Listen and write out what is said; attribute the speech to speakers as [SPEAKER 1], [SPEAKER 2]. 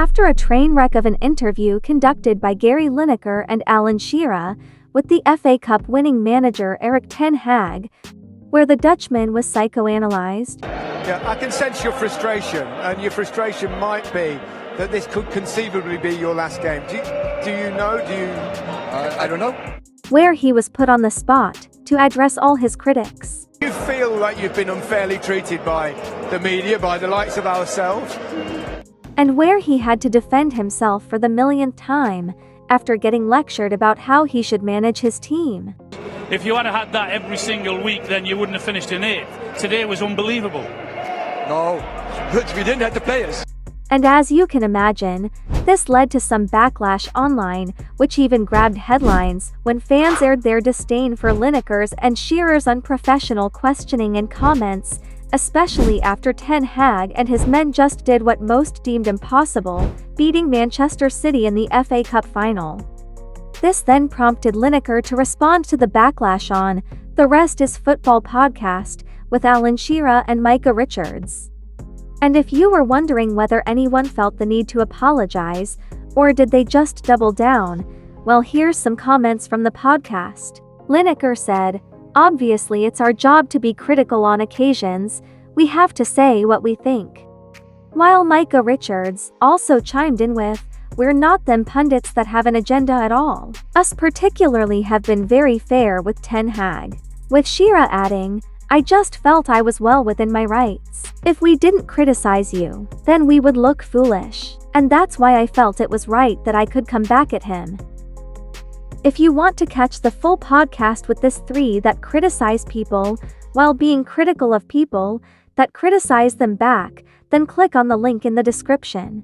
[SPEAKER 1] After a train wreck of an interview conducted by Gary Lineker and Alan Shearer with the FA Cup winning manager Erik Ten Hag, where the Dutchman was psychoanalyzed.
[SPEAKER 2] Yeah, I can sense your frustration, and your frustration might be that this could conceivably be your last game. Do you know?
[SPEAKER 3] I don't know.
[SPEAKER 1] Where he was put on the spot to address all his critics.
[SPEAKER 2] Do you feel like you've been unfairly treated by the media, by the likes of ourselves?
[SPEAKER 1] And where he had to defend himself for the millionth time after getting lectured about how he should manage his team.
[SPEAKER 4] If you had had that every single week, then you wouldn't have finished in 8th. Today was unbelievable.
[SPEAKER 3] No, we didn't have the players.
[SPEAKER 1] And as you can imagine, this led to some backlash online, which even grabbed headlines when fans aired their disdain for Lineker's and Shearer's unprofessional questioning and comments, especially after Ten Hag and his men just did what most deemed impossible, beating Manchester City in the FA Cup final. This then prompted Lineker to respond to the backlash on The Rest is Football podcast with Alan Shearer and Micah Richards. And if you were wondering whether anyone felt the need to apologize, or did they just double down, well, here's some comments from the podcast. Lineker said, "Obviously it's our job to be critical on occasions, we have to say what we think." While Micah Richards also chimed in with, "We're not them pundits that have an agenda at all. Us particularly have been very fair with Ten Hag." With Shearer adding, "I just felt I was well within my rights. If we didn't criticize you, then we would look foolish. And that's why I felt it was right that I could come back at him." If you want to catch the full podcast with this three that criticize people while being critical of people that criticize them back, then click on the link in the description.